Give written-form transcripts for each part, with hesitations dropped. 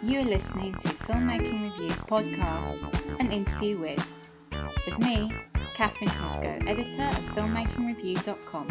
You are listening to Filmmaking Reviews podcast, an interview with me, Catherine Tosko, editor of filmmakingreview.com.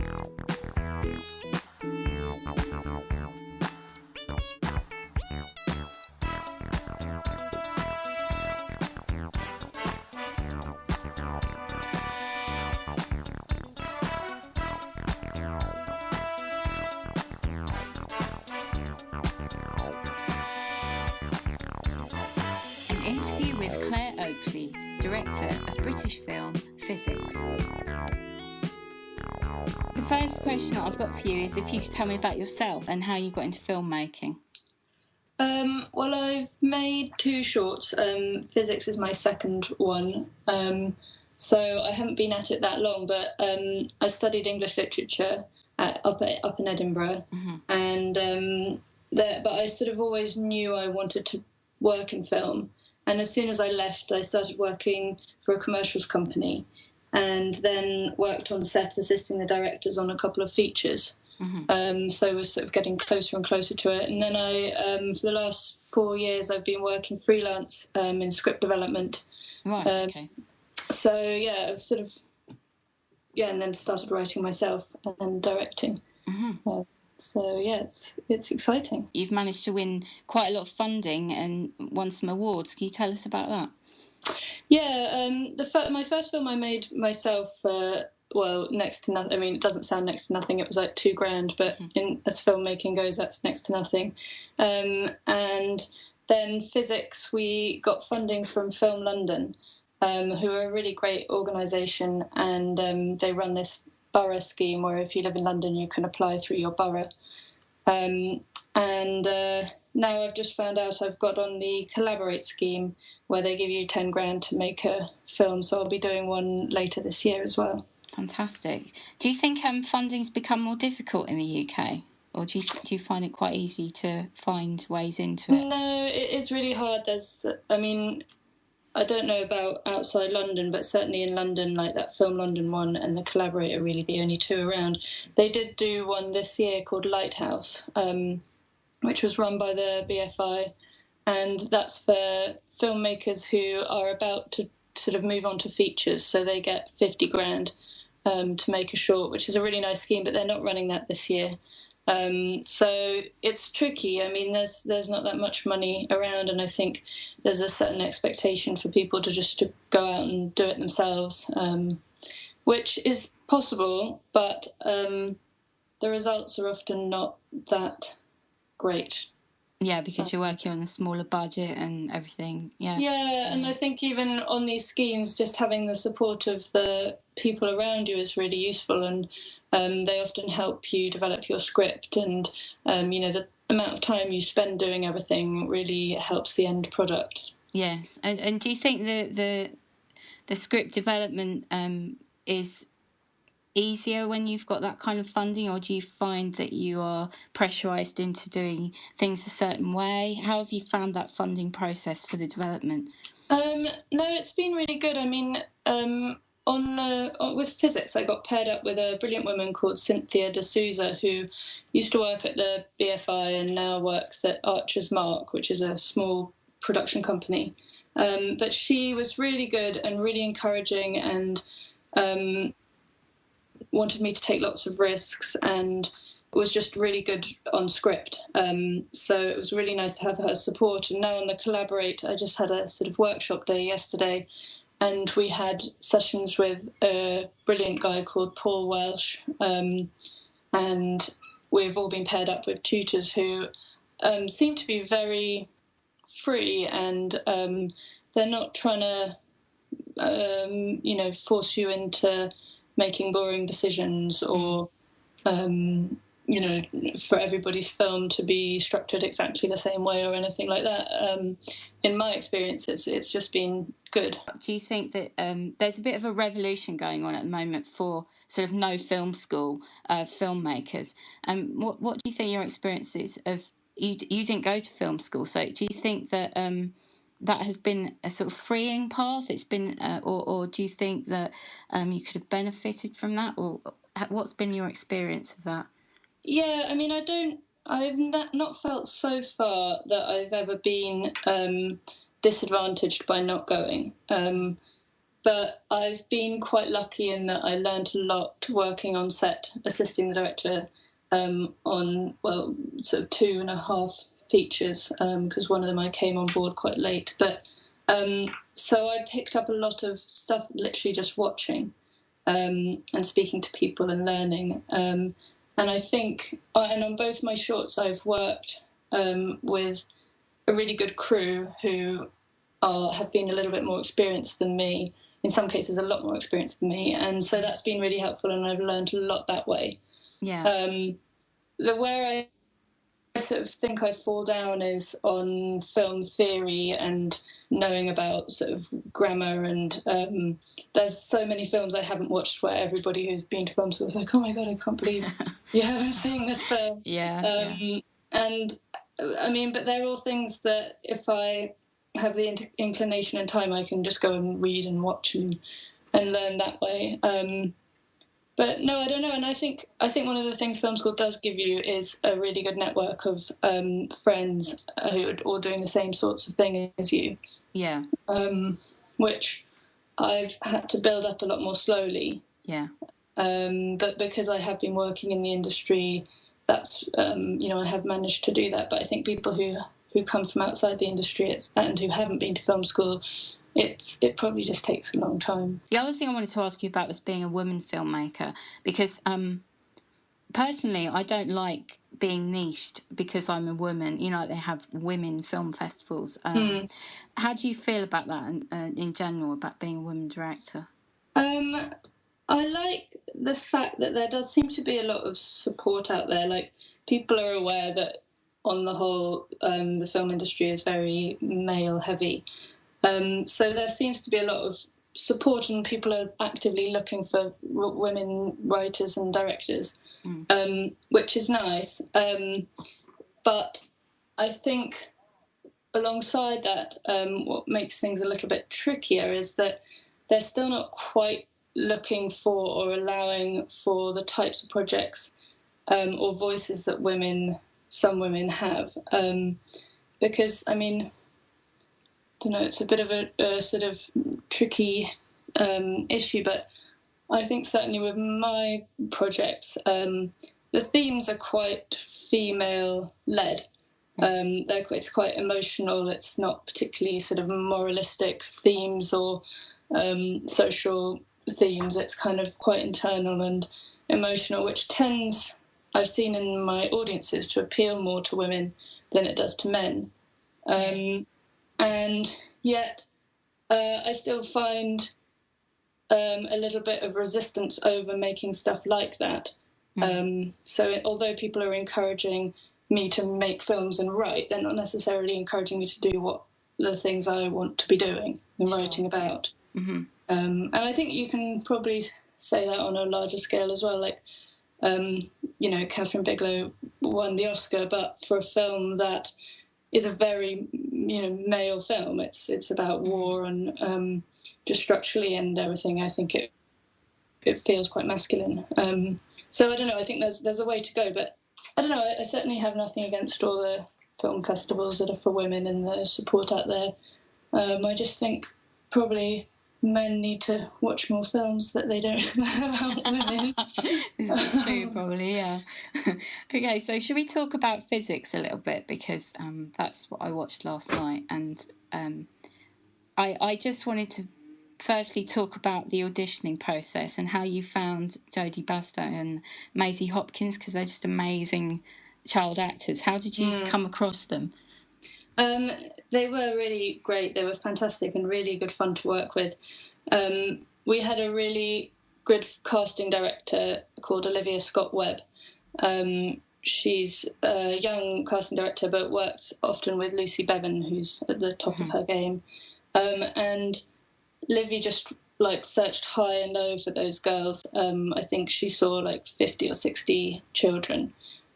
Interview with Oakley, director of British film Physics. The first question that I've got for you is if you could tell me about yourself and how you got into filmmaking. Well, I've made two shorts. Physics is my second one, so I haven't been at it that long, but I studied English literature up in Edinburgh, and but I sort of always knew I wanted to work in film. And as soon as I left, I started working for a commercials company and then worked on set assisting the directors on a couple of features. So I was sort of getting closer and closer to it. And then for the last 4 years, I've been working freelance in script development. Right, okay. So, yeah, I was sort of, and then started writing myself and directing. So, yeah, it's exciting. You've managed to win quite a lot of funding and won some awards. Can you tell us about that? Yeah, my first film I made myself, next to nothing. I mean, it doesn't sound next to nothing. It was like $2,000, but as filmmaking goes, that's next to nothing. And then Physics, we got funding from Film London, who are a really great organisation, and they run this borough scheme where if you live in London, you can apply through your borough. Now I've just found out I've got on the Collaborate scheme where they give you $10,000 to make a film. So I'll be doing one later this year as well. Fantastic. Do you think funding's become more difficult in the UK? Or do you find it quite easy to find ways into it? No, it is really hard. I don't know about outside London, but certainly in London, like that Film London one and the Collaborate are really the only two around. They did do one this year called Lighthouse, which was run by the BFI, and that's for filmmakers who are about to sort of move on to features, so they get $50,000 to make a short, which is a really nice scheme, but they're not running that this year. So it's tricky. I mean, there's not that much money around, and I think there's a certain expectation for people to go out and do it themselves, which is possible, but the results are often not that great. Yeah, because you're working on a smaller budget and everything. Yeah, and I think even on these schemes, just having the support of the people around you is really useful, and they often help you develop your script, and the amount of time you spend doing everything really helps the end product. Yes, and do you think the script development is easier when you've got that kind of funding, or do you find that you are pressurised into doing things a certain way? How have you found that funding process for the development? No, it's been really good. I mean, with Physics, I got paired up with a brilliant woman called Cynthia D'Souza, who used to work at the BFI and now works at Archer's Mark, which is a small production company. But she was really good and really encouraging, and wanted me to take lots of risks, and was just really good on script. So it was really nice to have her support. And now on the Collaborate, I just had a sort of workshop day yesterday, and we had sessions with a brilliant guy called Paul Welsh, and we've all been paired up with tutors who seem to be very free, and they're not trying to force you into making boring decisions, or for everybody's film to be structured exactly the same way or anything like that. In my experience, it's just been good. Do you think that there's a bit of a revolution going on at the moment for sort of no film school filmmakers? What do you think your experience is of? You didn't go to film school, so do you think that that has been a sort of freeing path? It's been, or do you think that you could have benefited from that, or what's been your experience of that? Yeah, I mean, I don't I've not felt so far that I've ever been disadvantaged by not going. But I've been quite lucky in that I learned a lot working on set, assisting the director on, well, sort of 2.5 features, because one of them I came on board quite late. But so I picked up a lot of stuff literally just watching and speaking to people and learning. And I think, and on both my shorts, I've worked with a really good crew who have been a little bit more experienced than me. In some cases, a lot more experienced than me, and so that's been really helpful, and I've learned a lot that way. Yeah. Where I sort of think I fall down is on film theory and knowing about sort of grammar, and there's so many films I haven't watched where everybody who's been to film school is like, oh my god, I can't believe you haven't seen this film. Yeah. And I mean, but they're all things that if I have the inclination and time, I can just go and read and watch and learn that way. But no, I don't know. And I think one of the things film school does give you is a really good network of friends who are all doing the same sorts of thing as you. Yeah. Which I've had to build up a lot more slowly. Yeah. But because I have been working in the industry, that's I have managed to do that. But I think people who come from outside the industry and who haven't been to film school, it probably just takes a long time. The other thing I wanted to ask you about was being a woman filmmaker, because personally I don't like being niched because I'm a woman. You know, they have women film festivals. How do you feel about that in general, about being a woman director? I like the fact that there does seem to be a lot of support out there. Like, people are aware that on the whole the film industry is very male heavy. So there seems to be a lot of support, and people are actively looking for women writers and directors, which is nice. But I think alongside that, what makes things a little bit trickier is that they're still not quite looking for or allowing for the types of projects or voices that some women have. Because, I mean, I don't know, it's a bit of a sort of tricky issue, but I think certainly with my projects, the themes are quite female-led. It's quite emotional. It's not particularly sort of moralistic themes or social themes. It's kind of quite internal and emotional, which tends, I've seen in my audiences, to appeal more to women than it does to men. And yet I still find a little bit of resistance over making stuff like that. So although people are encouraging me to make films and write, they're not necessarily encouraging me to do what the things I want to be doing and writing about. Mm-hmm. And I think you can probably say that on a larger scale as well. Like, Catherine Bigelow won the Oscar, but for a film that is a very, male film. It's about war and just structurally and everything. I think it feels quite masculine. So I don't know. I think there's a way to go, but I don't know. I certainly have nothing against all the film festivals that are for women and the support out there. I just think probably men need to watch more films that they don't about women. This is true, probably, yeah. Okay, so should we talk about physics a little bit, because that's what I watched last night, and I just wanted to firstly talk about the auditioning process and how you found Jodie Basto and Maisie Hopkins, because they're just amazing child actors. How did you come across them? They were really great. They were fantastic and really good fun to work with. We had a really good casting director called Olivia Scott Webb. She's a young casting director, but works often with Lucy Bevan, who's at the top of her game. And Livy just searched high and low for those girls. I think she saw 50 or 60 children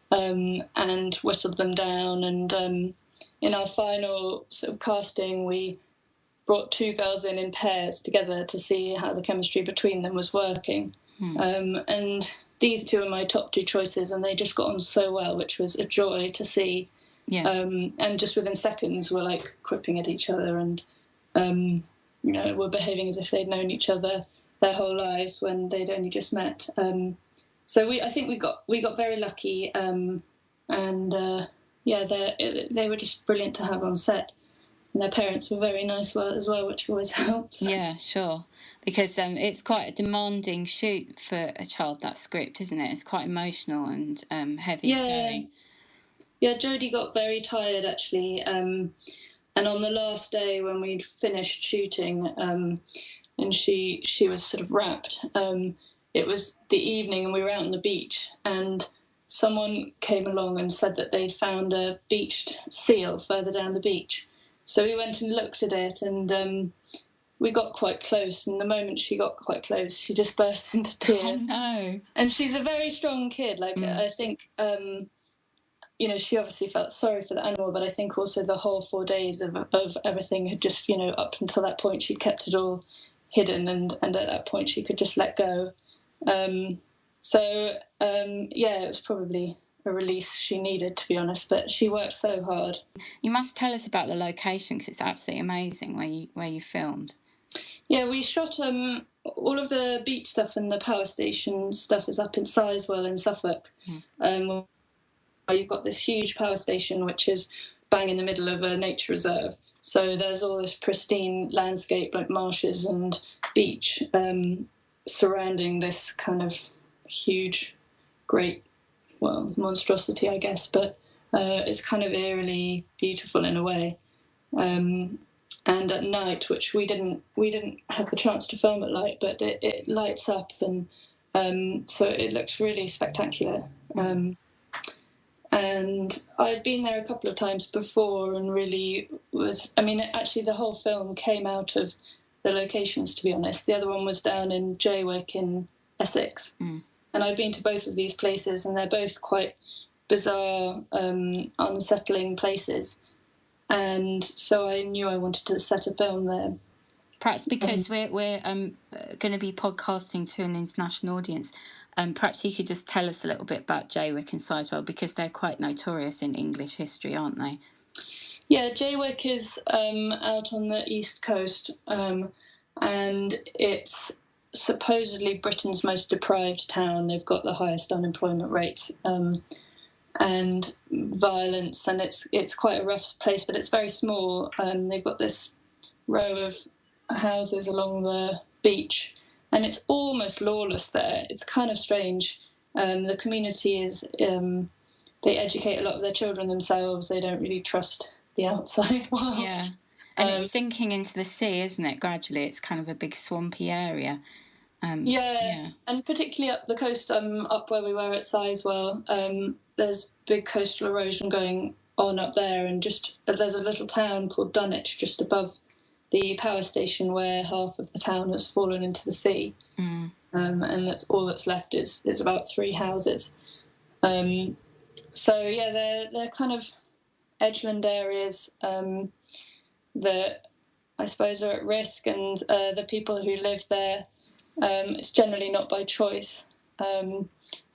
and whittled them down. And in our final sort of casting, we brought 2 girls in pairs together to see how the chemistry between them was working. And these two are my top two choices, and they just got on so well, which was a joy to see. Yeah. And just within seconds, we're like quipping at each other, and we're behaving as if they'd known each other their whole lives when they'd only just met. So I think we got very lucky, and they were just brilliant to have on set. And their parents were very nice as well, which always helps. Yeah, sure. Because it's quite a demanding shoot for a child, that script, isn't it? It's quite emotional and heavy. Yeah. Yeah, Jodie got very tired, actually. And on the last day when we'd finished shooting, and she was sort of wrapped, it was the evening and we were out on the beach, and someone came along and said that they'd found a beached seal further down the beach. So we went and looked at it, and we got quite close. And the moment she got quite close, she just burst into tears. Oh, no. And she's a very strong kid. I think, she obviously felt sorry for the animal, but I think also the whole 4 days of everything had just, up until that point, she'd kept it all hidden. And at that point, she could just let go. It was probably a release she needed, to be honest, but she worked so hard. You must tell us about the location, because it's absolutely amazing where you filmed. Yeah, we shot all of the beach stuff, and the power station stuff is up in Sizewell in Suffolk. Where you've got this huge power station which is bang in the middle of a nature reserve, so there's all this pristine landscape like marshes and beach surrounding this kind of huge, great, monstrosity, I guess, but it's kind of eerily beautiful in a way. And at night, which we didn't have the chance to film at night, but it lights up, and so it looks really spectacular. And I'd been there a couple of times before, and really actually the whole film came out of the locations, to be honest. The other one was down in Jaywick in Essex. And I've been to both of these places, and they're both quite bizarre, unsettling places. And so I knew I wanted to set a film there. Perhaps because we're going to be podcasting to an international audience, perhaps you could just tell us a little bit about Jaywick and Sizewell, because they're quite notorious in English history, aren't they? Yeah, Jaywick is out on the east coast, and it's supposedly Britain's most deprived town. They've got the highest unemployment rates and violence, and it's quite a rough place, but it's very small. They've got this row of houses along the beach, and it's almost lawless there. It's kind of strange. The community is they educate a lot of their children themselves. They don't really trust the outside world. Yeah, and it's sinking into the sea, isn't it? Gradually, it's kind of a big swampy area. And particularly up the coast, up where we were at Sizewell, there's big coastal erosion going on up there, and just there's a little town called Dunwich just above the power station where half of the town has fallen into the sea, and that's all that's left is about 3 houses. They're kind of edgeland areas that I suppose are at risk, and the people who live there, it's generally not by choice.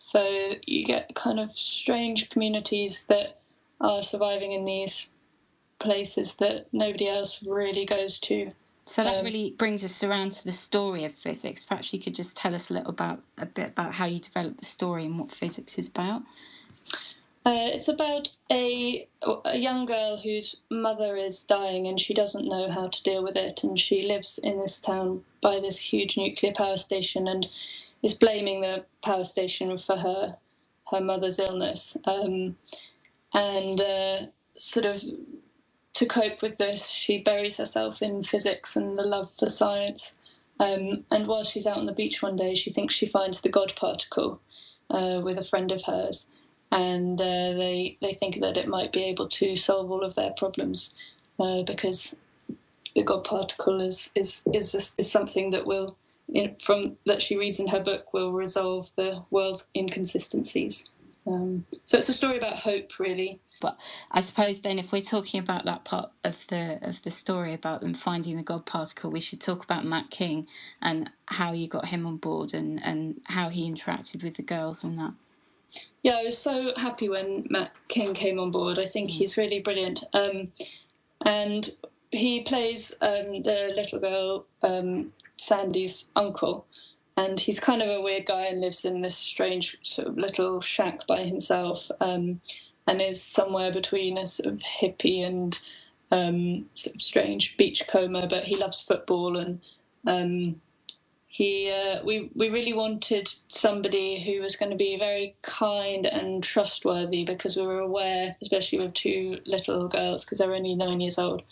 So you get kind of strange communities that are surviving in these places that nobody else really goes to. So that really brings us around to the story of physics. Perhaps you could just tell us a bit about how you developed the story and what physics is about. It's about a young girl whose mother is dying, and she doesn't know how to deal with it, and she lives in this town by this huge nuclear power station and is blaming the power station for her mother's illness. Sort of to cope with this, she buries herself in physics and the love for science. And while she's out on the beach one day, she thinks she finds the God particle with a friend of hers. And they think that it might be able to solve all of their problems because the God particle is something that will, that she reads in her book, will resolve the world's inconsistencies. So it's a story about hope, really. But I suppose then, if we're talking about that part of the story about them finding the God particle, we should talk about Matt King and how you got him on board and how he interacted with the girls on that. Yeah, I was so happy when Matt King came on board. I think he's really brilliant. And he plays the little girl, Sandy's uncle. And he's kind of a weird guy and lives in this strange sort of little shack by himself, and is somewhere between a sort of hippie and sort of strange beachcomber, but he loves football. And we really wanted somebody who was going to be very kind and trustworthy, because we were aware, especially with two little girls, because they're only 9 years old,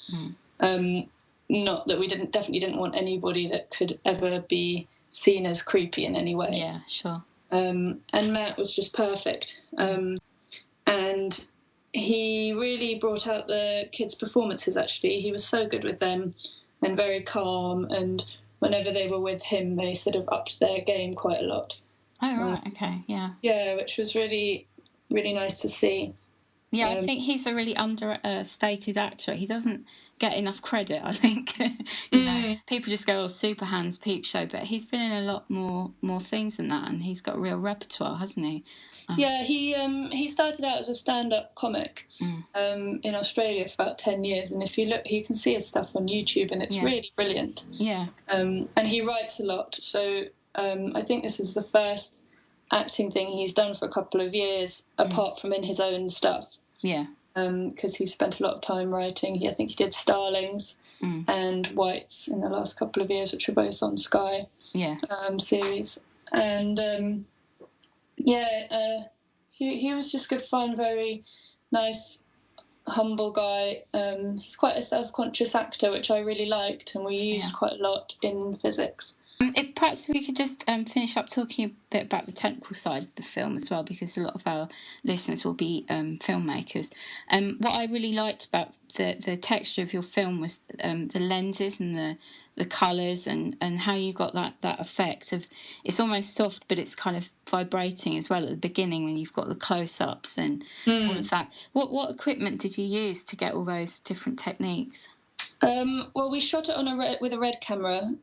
not that we definitely didn't want anybody that could ever be seen as creepy in any way. Yeah, sure. And Matt was just perfect. And he really brought out the kids' performances, actually. He was so good with them and very calm, and whenever they were with him, they sort of upped their game quite a lot. Oh, right, okay, yeah. Yeah, which was really, really nice to see. Yeah, I think he's a really understated actor. He doesn't get enough credit, I think. You know, people just go, oh, Superhands, Peepshow, but he's been in a lot more things than that, and he's got a real repertoire, hasn't he? Yeah, he started out as a stand-up comic in Australia for about 10 years, and if you look, you can see his stuff on YouTube, and it's really brilliant. Yeah. And he writes a lot, so I think this is the first acting thing he's done for a couple of years, apart from in his own stuff. Yeah. Because he spent a lot of time writing. I think he did Starlings and Whites in the last couple of years, which were both on Sky series. And he was just good fun, very nice, humble guy. He's quite a self-conscious actor, which I really liked, and we used quite a lot in physics. Perhaps we could just finish up talking a bit about the technical side of the film as well, because a lot of our listeners will be filmmakers. What I really liked about the texture of your film was the lenses and the colours and how you got that effect of, it's almost soft but it's kind of vibrating as well at the beginning when you've got the close-ups and all of that. What equipment did you use to get all those different techniques? Well, we shot it with a red camera,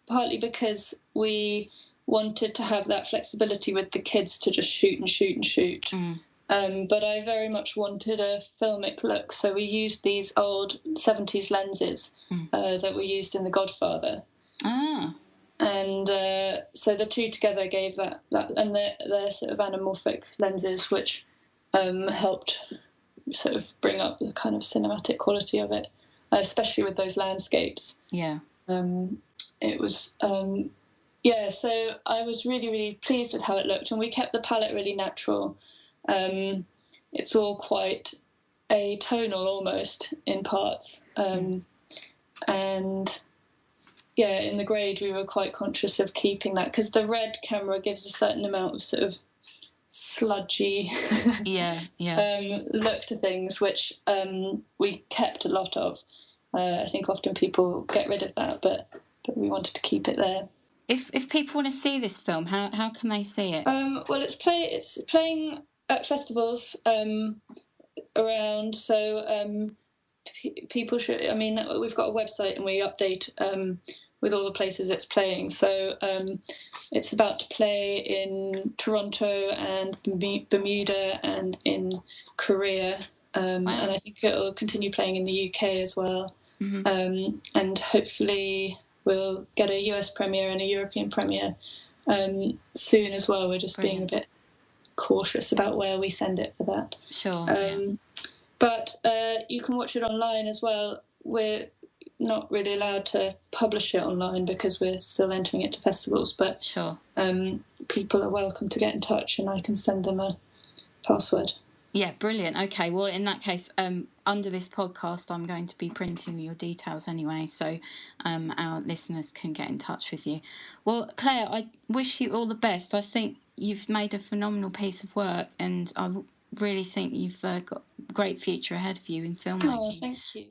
partly because we wanted to have that flexibility with the kids to just shoot and shoot and shoot. But I very much wanted a filmic look, so we used these old 70s lenses that were used in The Godfather. And so the two together gave that and they're sort of anamorphic lenses, which helped sort of bring up the kind of cinematic quality of it. Especially with those landscapes. Yeah. It was, so I was really, really pleased with how it looked, and we kept the palette really natural. It's all quite atonal almost in parts. And in the grade we were quite conscious of keeping that, because the red camera gives a certain amount of sort of sludgy look to things, which we kept a lot of. I think often people get rid of that, but we wanted to keep it there. If people want to see this film, how can they see it? Well, it's playing at festivals around, so people should. I mean, we've got a website and we update with all the places it's playing. So it's about to play in Toronto and Bermuda and in Korea. And I think it'll continue playing in the UK as well. And hopefully we'll get a US premiere and a European premiere soon as well. We're just being a bit cautious about where we send it for that. Sure. But you can watch it online as well. We're not really allowed to publish it online because we're still entering it to festivals, but people are welcome to get in touch and I can send them a password. Yeah, brilliant. Okay, well, in that case, under this podcast, I'm going to be printing your details anyway, so our listeners can get in touch with you. Well, Claire, I wish you all the best. I think you've made a phenomenal piece of work, and I really think you've got a great future ahead of you in filmmaking. Oh, thank you.